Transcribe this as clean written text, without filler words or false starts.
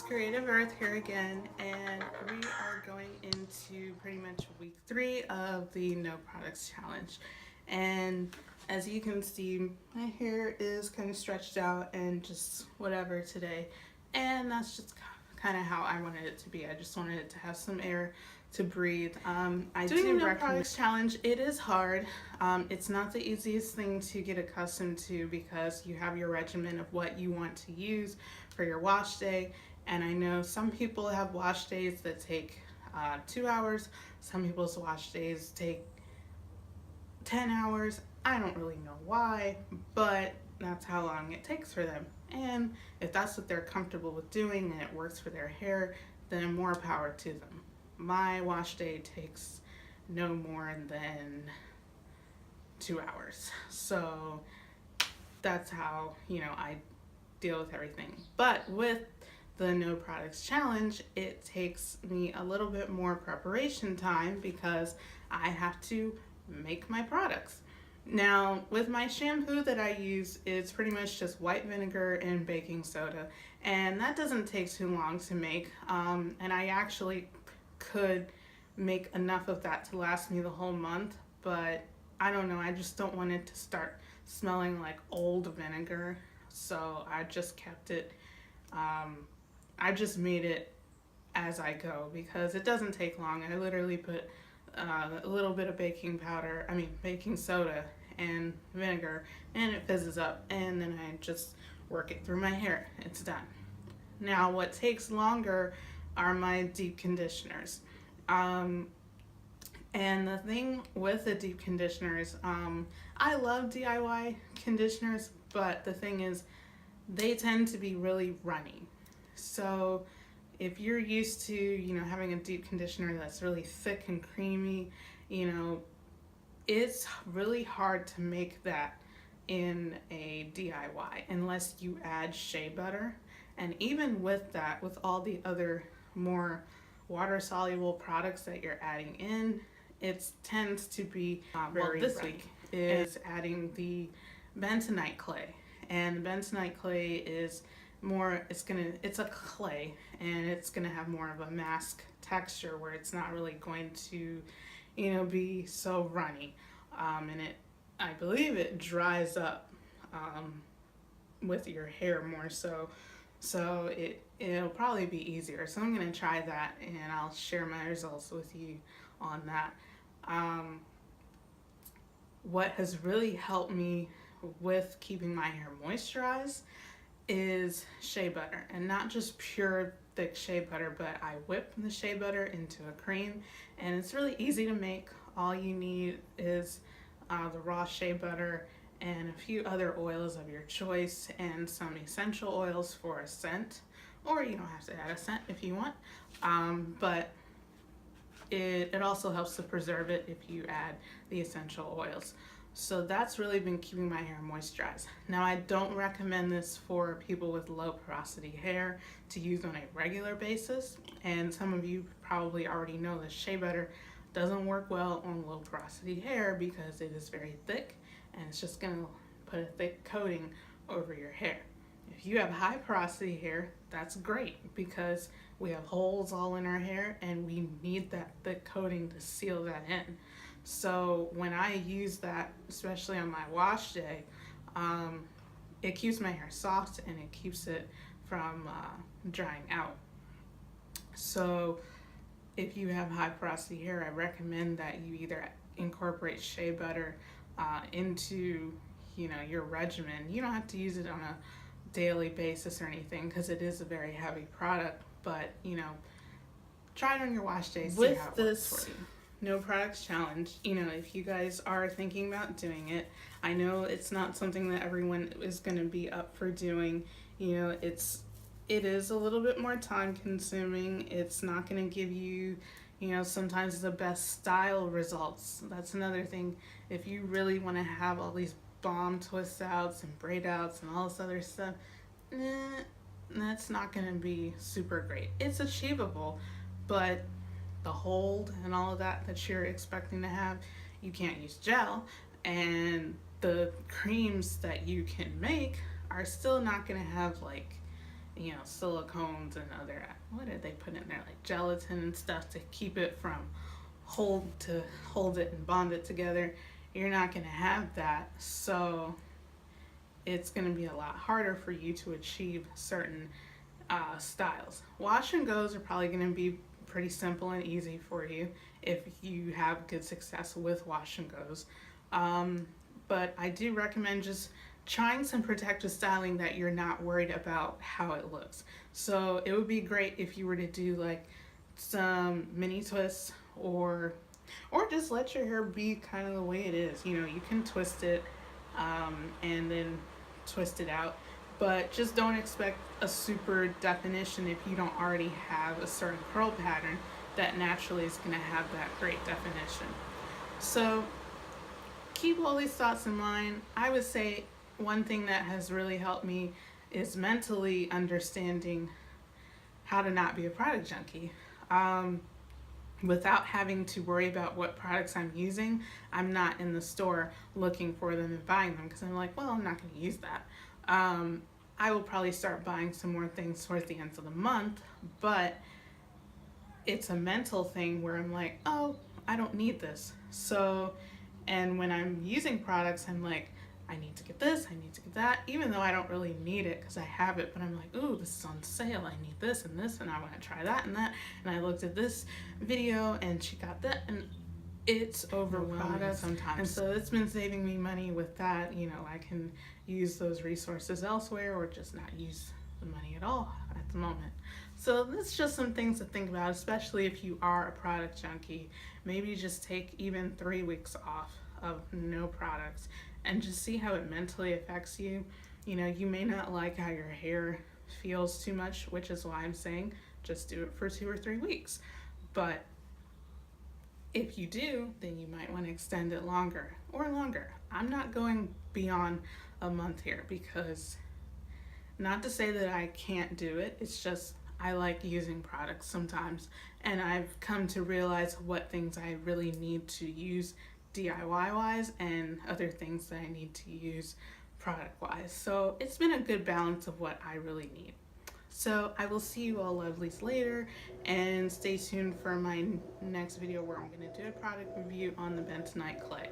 Creative Earth here again, and we are going into pretty much week 3 of the No Products Challenge. And as you can see, my hair is kind of stretched out and just whatever today, and that's just kind of how I wanted it to be. I just wanted it to have some air to breathe. I doing do No Products Challenge. It is hard. It's not the easiest thing to get accustomed to because you have your regimen of what you want to use for your wash day. And I know some people have wash days that take 2 hours. Some people's wash days take 10 hours. I don't really know why, but that's how long it takes for them. And if that's what they're comfortable with doing and it works for their hair, then more power to them. My wash day takes no more than 2 hours. So that's how, I deal with everything. But with the No Products Challenge, it takes me a little bit more preparation time because I have to make my products. Now, with my shampoo that I use, it's pretty much just white vinegar and baking soda, and that doesn't take too long to make, and I actually could make enough of that to last me the whole month, but I don't know, I just don't want it to start smelling like old vinegar, so I just kept it, I just made it as I go because it doesn't take long. I literally put a little bit of baking soda and vinegar, and it fizzes up, and then I just work it through my hair. It's done. Now, what takes longer are my deep conditioners. And the thing with the deep conditioners, I love DIY conditioners, but the thing is, they tend to be really runny. So if you're used to, having a deep conditioner that's really thick and creamy, it's really hard to make that in a DIY unless you add shea butter. And even with that, with all the other more water-soluble products that you're adding in, it tends to be very this runny. Week is adding the bentonite clay. And the bentonite clay is it's a clay, and it's gonna have more of a mask texture where it's not really going to, be so runny. And I believe it dries up with your hair more so. So it'll probably be easier. So I'm gonna try that, and I'll share my results with you on that. What has really helped me with keeping my hair moisturized is shea butter, and not just pure thick shea butter, but I whip the shea butter into a cream, and it's really easy to make. All you need is the raw shea butter and a few other oils of your choice and some essential oils for a scent, or you don't have to add a scent if you want, but it also helps to preserve it if you add the essential oils. So that's really been keeping my hair moisturized. Now, I don't recommend this for people with low porosity hair to use on a regular basis. And some of you probably already know that shea butter doesn't work well on low porosity hair because it is very thick and it's just gonna put a thick coating over your hair. If you have high porosity hair, that's great because we have holes all in our hair and we need that thick coating to seal that in. So when I use that, especially on my wash day, it keeps my hair soft and it keeps it from drying out. So if you have high porosity hair, I recommend that you either incorporate shea butter into your regimen. You don't have to use it on a daily basis or anything because it is a very heavy product, but try it on your wash day, see how it works for you. No Products Challenge, if you guys are thinking about doing it, I know it's not something that everyone is going to be up for doing. It is a little bit more time consuming. It's not going to give you, sometimes the best style results. That's another thing. If you really want to have all these bomb twist outs and braid outs and all this other stuff, that's not going to be super great. It's achievable, but the hold and all of that you're expecting to have, you can't use gel, and the creams that you can make are still not going to have silicones and other, what did they put in there, like gelatin and stuff to keep it from hold it and bond it together. You're not going to have that, so it's going to be a lot harder for you to achieve certain styles. Wash and goes are probably going to be pretty simple and easy for you if you have good success with wash and goes. But I do recommend just trying some protective styling that you're not worried about how it looks. So it would be great if you were to do like some mini twists, or just let your hair be kind of the way it is. You can twist it and then twist it out, but just don't expect a super definition if you don't already have a certain curl pattern that naturally is going to have that great definition. So keep all these thoughts in mind. I would say one thing that has really helped me is mentally understanding how to not be a product junkie. Without having to worry about what products I'm using, I'm not in the store looking for them and buying them because I'm like, well, I'm not going to use that. I will probably start buying some more things towards the end of the month, but it's a mental thing where I'm like, oh, I don't need this. So, and when I'm using products, I'm like, I need to get this, I need to get that, even though I don't really need it because I have it, but I'm like, ooh, this is on sale, I need this, and I want to try that and that, and I looked at this video and she got that, and it's overwhelming sometimes. And so it's been saving me money with that. I can use those resources elsewhere or just not use the money at all at the moment. So that's just some things to think about, especially if you are a product junkie. Maybe just take even 3 weeks off of no products and just see how it mentally affects you. You may not like how your hair feels too much, which is why I'm saying just do it for 2 or 3 weeks. But if you do, then you might want to extend it longer or longer. I'm not going beyond a month here because, not to say that I can't do it, it's just I like using products sometimes, and I've come to realize what things I really need to use DIY wise and other things that I need to use product wise. So it's been a good balance of what I really need. So I will see you all lovelies later, and stay tuned for my next video where I'm going to do a product review on the bentonite clay.